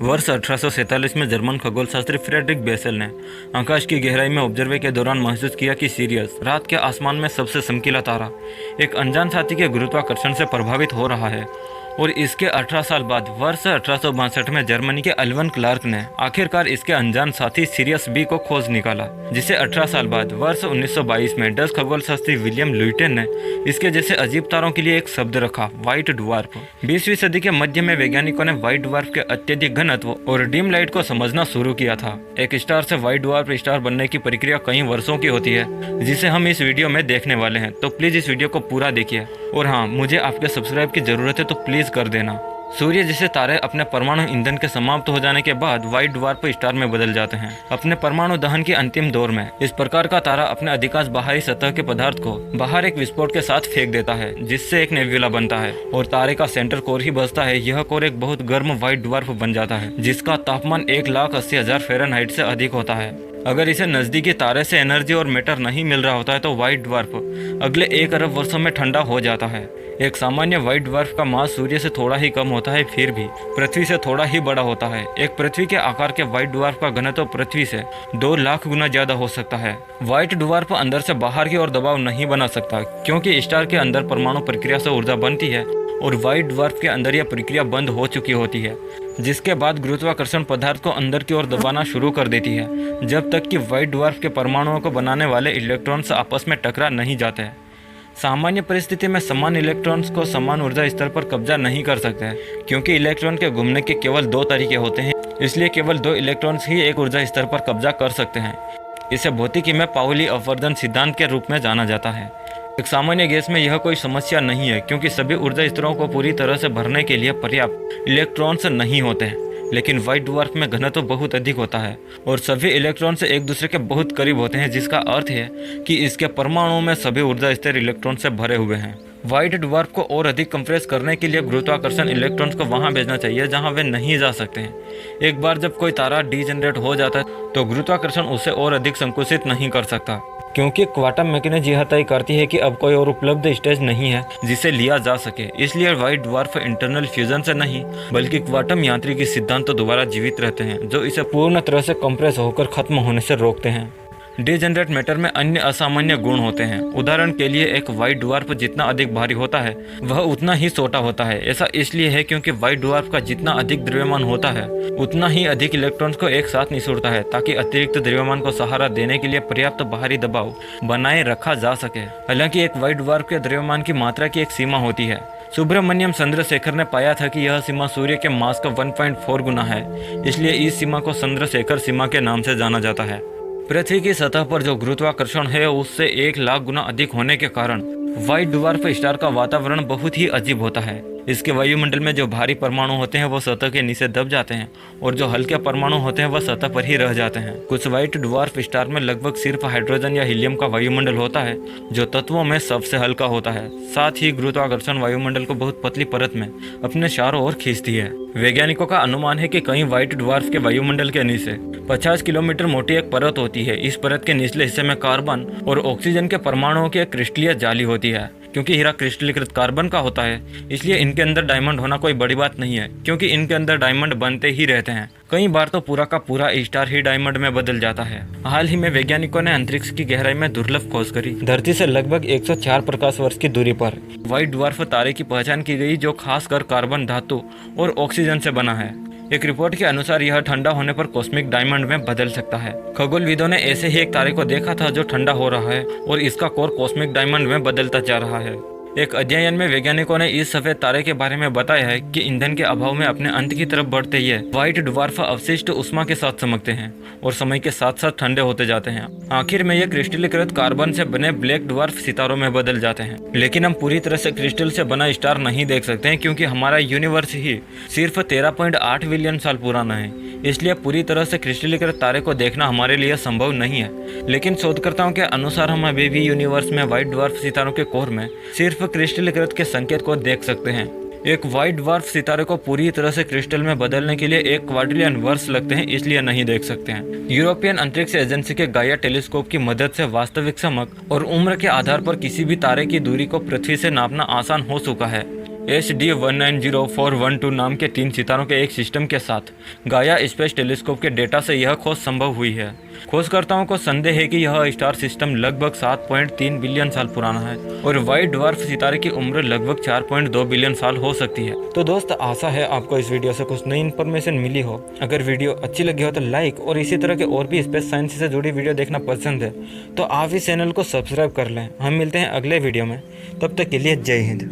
वर्ष 1847 में German खगोलशास्त्री Frederick basal ने आकाश की गहराई में ऑब्जर्वे के दौरान महसूस किया कि सीरियस, रात के आसमान में सबसे चमकीला तारा, एक अनजान साथी के गुरुत्वाकर्षण से प्रभावित हो रहा है। और इसके 18 साल बाद वर्ष 1862 में जर्मनी के अल्वन क्लार्क ने आखिरकार इसके अनजान साथी सीरियस बी को खोज निकाला, जिसे 18 साल बाद वर्ष 1922 में डच खगोलशास्त्री विलियम लुइटेन ने इसके जैसे अजीब तारों के लिए एक शब्द रखा, व्हाइट ड्वार्फ। 20वीं सदी के मध्य में वैज्ञानिकों ने व्हाइट ड्वार्फ के अत्यधिक घनत्व और डिम लाइट को समझना शुरू किया था। एक स्टार से व्हाइट ड्वार्फ स्टार बनने की प्रक्रिया कई वर्षों की होती है, जिसे हम इस वीडियो में देखने वाले हैं। तो प्लीज इस वीडियो को पूरा देखिए। और हाँ, मुझे आपके सब्सक्राइब की जरूरत है, तो प्लीज कर देना। सूर्य जैसे तारे अपने परमाणु ईंधन के समाप्त हो जाने के बाद व्हाइट ड्वार्फ स्टार में बदल जाते हैं। अपने परमाणु दहन के अंतिम दौर में इस प्रकार का तारा अपने अधिकांश बाहरी सतह के पदार्थ को बाहर एक विस्फोट के साथ फेंक देता है, जिससे एक नेबुला बनता है और तारे का सेंटर कोर ही बचता है। यह कोर एक बहुत गर्म व्हाइट ड्वार्फ बन जाता है, जिसका तापमान 1,80,000 फ़ारेनहाइट से अधिक होता है। अगर इसे नजदीकी तारे से एनर्जी और मैटर नहीं मिल रहा होता है तो व्हाइट ड्वार्फ अगले 1 अरब वर्षों में ठंडा हो जाता है। एक सामान्य व्हाइट ड्वार्फ का मास सूर्य से थोड़ा ही कम होता है, फिर भी पृथ्वी से थोड़ा ही बड़ा होता है। एक पृथ्वी के आकार के व्हाइट ड्वार्फ का घनत्व पृथ्वी से 2 लाख गुना ज्यादा हो सकता है। व्हाइट ड्वार्फ अंदर से बाहर की ओर दबाव नहीं बना सकता, क्योंकि स्टार के अंदर परमाणु प्रक्रिया से ऊर्जा बनती है और व्हाइट ड्वार्फ के अंदर यह प्रक्रिया बंद हो चुकी होती है, जिसके बाद गुरुत्वाकर्षण पदार्थ को अंदर की ओर दबाना शुरू कर देती है, जब तक कि व्हाइट ड्वार्फ के परमाणुओं को बनाने वाले इलेक्ट्रॉन्स आपस में टकरा नहीं जाते हैं। सामान्य परिस्थिति में समान इलेक्ट्रॉन्स को समान ऊर्जा स्तर पर कब्जा नहीं कर सकते हैं, क्योंकि इलेक्ट्रॉन के घूमने के केवल 2 तरीके होते हैं, इसलिए केवल 2 इलेक्ट्रॉन्स ही एक ऊर्जा स्तर पर कब्जा कर सकते हैं। इसे भौतिकी में पाउली अपवर्धन सिद्धांत के रूप में जाना जाता है। एक सामान्य गैस में यह कोई समस्या नहीं है, क्योंकि सभी ऊर्जा स्तरों को पूरी तरह से भरने के लिए पर्याप्त इलेक्ट्रॉन्स नहीं होते हैं। लेकिन व्हाइट ड्वार्फ में घनत्व बहुत अधिक होता है और सभी इलेक्ट्रॉन से एक दूसरे के बहुत करीब होते हैं, जिसका अर्थ है कि इसके परमाणुओं में सभी ऊर्जा स्तर इलेक्ट्रॉन से भरे हुए हैं। व्हाइट ड्वार्फ को और अधिक कंप्रेस करने के लिए गुरुत्वाकर्षण इलेक्ट्रॉन्स को वहां भेजना चाहिए जहां वे नहीं जा सकते हैं। एक बार जब कोई तारा डीजेनरेट हो जाता है तो गुरुत्वाकर्षण उसे और अधिक संकुचित नहीं कर सकता, क्योंकि क्वांटम मैकेनिक्स यह तय करती है कि अब कोई और उपलब्ध स्टेज नहीं है जिसे लिया जा सके। इसलिए व्हाइट ड्वार्फ इंटरनल फ्यूजन से नहीं बल्कि क्वांटम यांत्रिकी सिद्धांतों द्वारा जीवित रहते हैं, जो इसे पूर्ण तरह से कंप्रेस होकर खत्म होने से रोकते हैं। डीजेनरेट मैटर में अन्य असामान्य गुण होते हैं। उदाहरण के लिए एक व्हाइट ड्वार्फ जितना अधिक भारी होता है वह उतना ही छोटा होता है। ऐसा इसलिए है क्योंकि व्हाइट ड्वार्फ का जितना अधिक द्रव्यमान होता है उतना ही अधिक इलेक्ट्रॉन्स को एक साथ निचोड़ता है, ताकि अतिरिक्त द्रव्यमान को सहारा देने के लिए पर्याप्त बाहरी दबाव बनाए रखा जा सके। हालांकि एक व्हाइट ड्वार्फ के द्रव्यमान की मात्रा की एक सीमा होती है। सुब्रमण्यम चंद्रशेखर ने पाया था कि यह सीमा सूर्य के मास का 1.4 गुना है, इसलिए इस सीमा को चंद्रशेखर सीमा के नाम से जाना जाता है। पृथ्वी की सतह पर जो गुरुत्वाकर्षण है उससे 1 लाख गुना अधिक होने के कारण व्हाइट ड्वार्फ स्टार का वातावरण बहुत ही अजीब होता है। इसके वायुमंडल में जो भारी परमाणु होते हैं वो सतह के नीचे दब जाते हैं और जो हल्के परमाणु होते हैं वह सतह पर ही रह जाते हैं। कुछ व्हाइट ड्वार्फ स्टार में लगभग सिर्फ हाइड्रोजन या हीलियम का वायुमंडल होता है, जो तत्वों में सबसे हल्का होता है। साथ ही गुरुत्वाकर्षण वायुमंडल को बहुत पतली परत में अपने चारों ओर खींचती है। वैज्ञानिकों का अनुमान है कि कई व्हाइट ड्वार्फ के वायुमंडल के नीचे 50 किलोमीटर मोटी एक परत होती है। इस परत के निचले हिस्से में कार्बन और ऑक्सीजन के परमाणुओं की एक क्रिस्टलीय जाली होती है। क्योंकि हीरा क्रिस्टलीकृत कार्बन का होता है, इसलिए इनके अंदर डायमंड होना कोई बड़ी बात नहीं है, क्योंकि इनके अंदर डायमंड बनते ही रहते हैं। कई बार तो पूरा का पूरा स्टार ही डायमंड में बदल जाता है। हाल ही में वैज्ञानिकों ने अंतरिक्ष की गहराई में दुर्लभ खोज करी। धरती से लगभग 104 प्रकाश वर्ष की दूरी पर व्हाइट ड्वार्फ तारे की पहचान की गई, जो खासकर कार्बन धातु और ऑक्सीजन से बना है। एक रिपोर्ट के अनुसार यह ठंडा होने पर कॉस्मिक डायमंड में बदल सकता है। खगोलविदों ने ऐसे ही एक तारे को देखा था जो ठंडा हो रहा है और इसका कोर कॉस्मिक डायमंड में बदलता जा रहा है। एक अध्ययन में वैज्ञानिकों ने इस सफेद तारे के बारे में बताया है कि ईंधन के अभाव में अपने अंत की तरफ बढ़ते ये व्हाइट ड्वार्फ अवशिष्ट उष्मा के साथ चमकते हैं और समय के साथ साथ ठंडे होते जाते हैं। आखिर में ये क्रिस्टलीकृत कार्बन से बने ब्लैक ड्वार्फ सितारों में बदल जाते हैं। लेकिन हम पूरी तरह से क्रिस्टल से बना स्टार नहीं देख सकते हैं, क्योंकि हमारा यूनिवर्स ही सिर्फ 13.8 बिलियन साल पुराना है। इसलिए पूरी तरह से क्रिस्टलीकृत तारे को देखना हमारे लिए संभव नहीं है। लेकिन शोधकर्ताओं के अनुसार हम अभी भी यूनिवर्स में व्हाइट ड्वार्फ सितारों के कोर में सिर्फ क्रिस्टलीकृत के संकेत को देख सकते हैं। एक व्हाइट ड्वार्फ सितारे को पूरी तरह से क्रिस्टल में बदलने के लिए 1 क्वाड्रिलियन वर्ष लगते हैं, इसलिए नहीं देख सकते हैं। यूरोपियन अंतरिक्ष एजेंसी के गाया टेलीस्कोप की मदद से वास्तविक चमक और उम्र के आधार पर किसी भी तारे की दूरी को पृथ्वी से नापना आसान हो चुका है। HD190412 नाम के 3 सितारों के एक सिस्टम के साथ गाया स्पेस टेलीस्कोप के डेटा से यह खोज संभव हुई है। खोजकर्ताओं को संदेह है कि यह स्टार सिस्टम लगभग 7.3 बिलियन साल पुराना है और व्हाइट ड्वार्फ सितारे की उम्र लगभग 4.2 बिलियन साल हो सकती है। तो दोस्त, आशा है आपको इस वीडियो से कुछ नई इन्फॉर्मेशन मिली हो। अगर वीडियो अच्छी लगी हो तो लाइक और इसी तरह के और भी स्पेस साइंस से जुड़ी वीडियो देखना पसंद है तो आप इस चैनल को सब्सक्राइब कर लें। हम मिलते हैं अगले वीडियो में, तब तक के लिए जय हिंद।